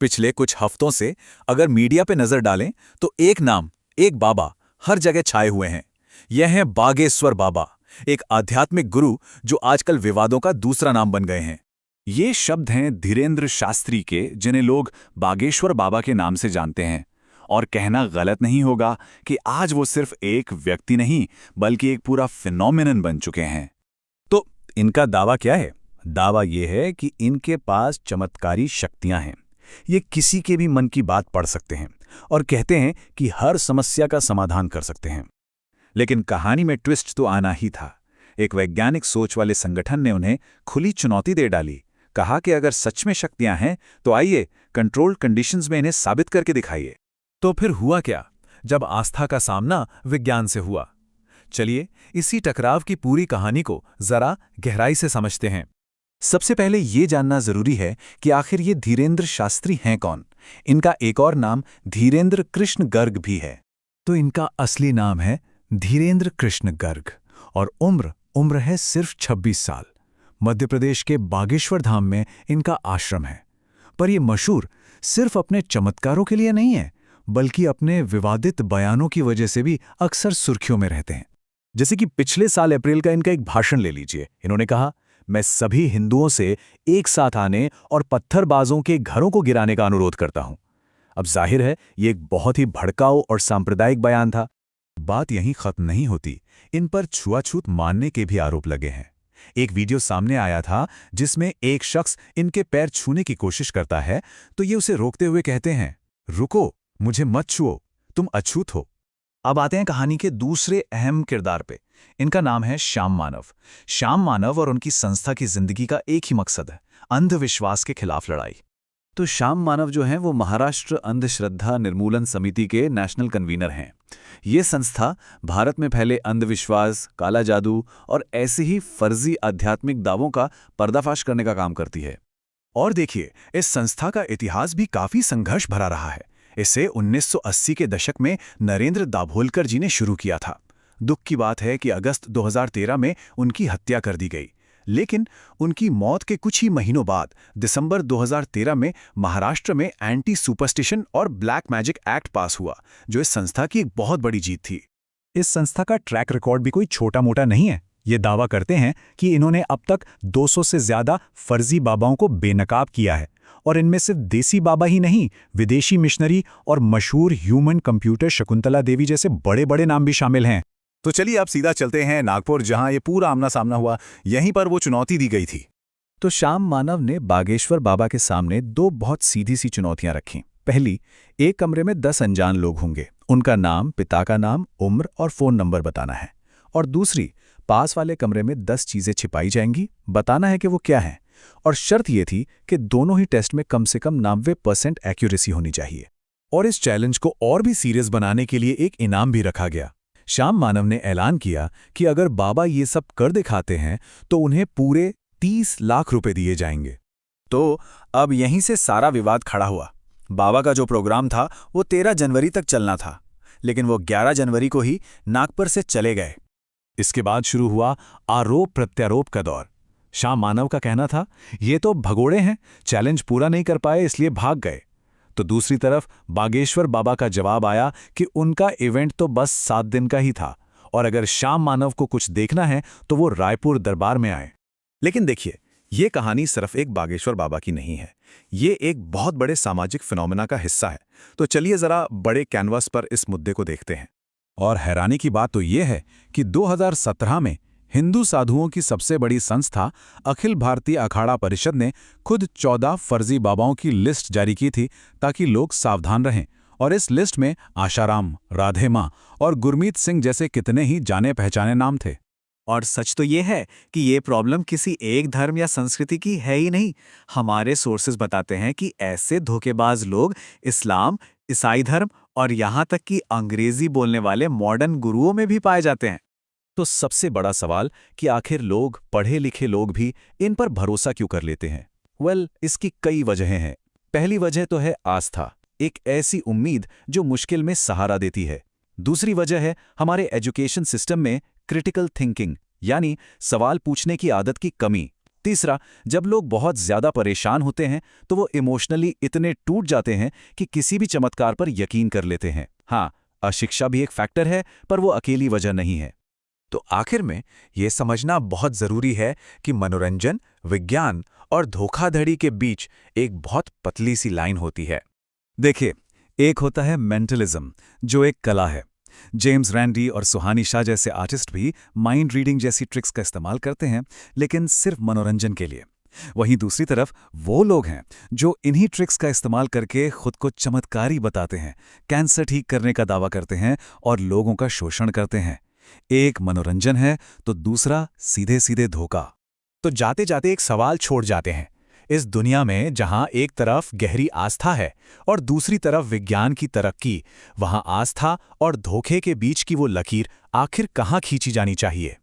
पिछले कुछ हफ्तों से अगर मीडिया पे नजर डालें तो एक नाम, एक बाबा हर जगह छाए हुए हैं। यह हैं बागेश्वर बाबा, एक आध्यात्मिक गुरु जो आजकल विवादों का दूसरा नाम बन गए हैं। ये शब्द हैं धीरेंद्र शास्त्री के, जिन्हें लोग बागेश्वर बाबा के नाम से जानते हैं। और कहना गलत नहीं होगा कि आज वो सिर्फ एक व्यक्ति नहीं बल्कि एक पूरा फिनोमिनन बन चुके हैं। तो इनका दावा क्या है? दावा यह है कि इनके पास चमत्कारी शक्तियां हैं। ये किसी के भी मन की बात पढ़ सकते हैं और कहते हैं कि हर समस्या का समाधान कर सकते हैं। लेकिन कहानी में ट्विस्ट तो आना ही था। एक वैज्ञानिक सोच वाले संगठन ने उन्हें खुली चुनौती दे डाली। कहा कि अगर सच में शक्तियां हैं तो आइए कंट्रोल्ड कंडीशंस में इन्हें साबित करके दिखाइए। तो फिर हुआ क्या जब आस्था का सामना विज्ञान से हुआ? चलिए इसी टकराव की पूरी कहानी को जरा गहराई से समझते हैं। सबसे पहले ये जानना जरूरी है कि आखिर ये धीरेंद्र शास्त्री हैं कौन। इनका एक और नाम धीरेंद्र कृष्ण गर्ग भी है। तो इनका असली नाम है धीरेंद्र कृष्ण गर्ग और उम्र है सिर्फ 26 साल। मध्य प्रदेश के बागेश्वर धाम में इनका आश्रम है। पर ये मशहूर सिर्फ अपने चमत्कारों के लिए नहीं है, बल्कि अपने विवादित बयानों की वजह से भी अक्सर सुर्खियों में रहते हैं। जैसे कि पिछले साल अप्रैल का इनका एक भाषण ले लीजिए। इन्होंने कहा, मैं सभी हिंदुओं से एक साथ आने और पत्थरबाजों के घरों को गिराने का अनुरोध करता हूं। अब जाहिर है ये एक बहुत ही भड़काऊ और सांप्रदायिक बयान था। बात यहीं खत्म नहीं होती। इन पर छुआछूत मानने के भी आरोप लगे हैं। एक वीडियो सामने आया था जिसमें एक शख्स इनके पैर छूने की कोशिश करता है तो ये उसे रोकते हुए कहते हैं, रुको, मुझे मत छुओ, तुम अछूत हो। अब आते हैं कहानी के दूसरे अहम किरदार पे। इनका नाम है श्याम मानव। श्याम मानव और उनकी संस्था की जिंदगी का एक ही मकसद है, अंधविश्वास के खिलाफ लड़ाई। तो श्याम मानव जो हैं वो महाराष्ट्र अंधश्रद्धा निर्मूलन समिति के नेशनल कन्वीनर हैं। ये संस्था भारत में फैले अंधविश्वास, काला जादू और ऐसे ही फर्जी आध्यात्मिक दावों का पर्दाफाश करने का काम करती है। और देखिए, इस संस्था का इतिहास भी काफी संघर्ष भरा रहा है। इसे 1980 के दशक में नरेंद्र दाभोलकर जी ने शुरू किया था। दुख की बात है कि अगस्त 2013 में उनकी हत्या कर दी गई। लेकिन उनकी मौत के कुछ ही महीनों बाद दिसंबर 2013 में महाराष्ट्र में एंटी सुपरस्टिशन और ब्लैक मैजिक एक्ट पास हुआ, जो इस संस्था की एक बहुत बड़ी जीत थी। इस संस्था का ट्रैक रिकॉर्ड भी कोई छोटा मोटा नहीं है। ये दावा करते हैं कि इन्होंने अब तक 200 से ज्यादा फर्जी बाबाओं को बेनकाब किया है। और इनमें सिर्फ देसी बाबा ही नहीं, विदेशी मिशनरी और मशहूर ह्यूमन कंप्यूटर शकुंतला देवी जैसे बड़े बड़े नाम भी शामिल हैं। तो चलिए अब सीधा चलते हैं नागपुर, जहां ये पूरा आमना सामना हुआ। यहीं पर वो चुनौती दी गई थी। तो श्याम मानव ने बागेश्वर बाबा के सामने दो बहुत सीधी सी चुनौतियां रखीं। पहली, एक कमरे में 10 अनजान लोग होंगे, उनका नाम, पिता का नाम, उम्र और फोन नंबर बताना है। और दूसरी, पास वाले कमरे में 10 चीजें छिपाई जाएंगी, बताना है कि वो क्या हैं। और शर्त यह थी कि दोनों ही टेस्ट में कम से कम 90% एक्यूरेसी होनी चाहिए। और इस चैलेंज को और भी सीरियस बनाने के लिए एक इनाम भी रखा गया। श्याम मानव ने ऐलान किया कि अगर बाबा ये सब कर दिखाते हैं तो उन्हें पूरे 30 लाख रुपए दिए जाएंगे। तो अब यहीं से सारा विवाद खड़ा हुआ। बाबा का जो प्रोग्राम था वो 13 जनवरी तक चलना था, लेकिन वो 11 जनवरी को ही नागपुर से चले गए। इसके बाद शुरू हुआ आरोप प्रत्यारोप का दौर। श्याम मानव का कहना था, ये तो भगोड़े हैं, चैलेंज पूरा नहीं कर पाए इसलिए भाग गए। तो दूसरी तरफ बागेश्वर बाबा का जवाब आया कि उनका इवेंट तो बस 7 दिन का ही था और अगर श्याम मानव को कुछ देखना है तो वो रायपुर दरबार में आए। लेकिन देखिए, ये कहानी सिर्फ एक बागेश्वर बाबा की नहीं है, ये एक बहुत बड़े सामाजिक फिनोमेना का हिस्सा है। तो चलिए जरा बड़े कैनवास पर इस मुद्दे को देखते हैं। और हैरानी की बात तो ये है कि 2017 में हिंदू साधुओं की सबसे बड़ी संस्था अखिल भारतीय अखाड़ा परिषद ने खुद 14 फर्जी बाबाओं की लिस्ट जारी की थी ताकि लोग सावधान रहें। और इस लिस्ट में आशाराम, राधे माँ और गुरमीत सिंह जैसे कितने ही जाने पहचाने नाम थे। और सच तो ये है कि ये प्रॉब्लम किसी एक धर्म या संस्कृति की है ही नहीं। हमारे सोर्सेज बताते हैं कि ऐसे धोखेबाज लोग इस्लाम, ईसाई धर्म और यहाँ तक कि अंग्रेजी बोलने वाले मॉडर्न गुरुओं में भी पाए जाते हैं। तो सबसे बड़ा सवाल कि आखिर लोग, पढ़े लिखे लोग भी इन पर भरोसा क्यों कर लेते हैं? इसकी कई वजहें हैं। पहली वजह तो है आस्था, एक ऐसी उम्मीद जो मुश्किल में सहारा देती है। दूसरी वजह है हमारे एजुकेशन सिस्टम में क्रिटिकल थिंकिंग, यानी सवाल पूछने की आदत की कमी। तीसरा, जब लोग बहुत ज्यादा परेशान होते हैं तो वो इमोशनली इतने टूट जाते हैं कि किसी भी चमत्कार पर यकीन कर लेते हैं। हाँ, अशिक्षा भी एक फैक्टर है, पर वो अकेली वजह नहीं है। तो आखिर में ये समझना बहुत जरूरी है कि मनोरंजन, विज्ञान और धोखाधड़ी के बीच एक बहुत पतली सी लाइन होती है। देखिए, एक होता है मेंटलिज्म, जो एक कला है। जेम्स रैंडी और सुहानी शाह जैसे आर्टिस्ट भी माइंड रीडिंग जैसी ट्रिक्स का इस्तेमाल करते हैं, लेकिन सिर्फ मनोरंजन के लिए। वहीं दूसरी तरफ वो लोग हैं जो इन्हीं ट्रिक्स का इस्तेमाल करके खुद को चमत्कारी बताते हैं, कैंसर ठीक करने का दावा करते हैं और लोगों का शोषण करते हैं। एक मनोरंजन है तो दूसरा सीधे सीधे धोखा। तो जाते जाते एक सवाल छोड़ जाते हैं। इस दुनिया में जहां एक तरफ गहरी आस्था है और दूसरी तरफ विज्ञान की तरक्की, वहां आस्था और धोखे के बीच की वो लकीर आखिर कहां खींची जानी चाहिए?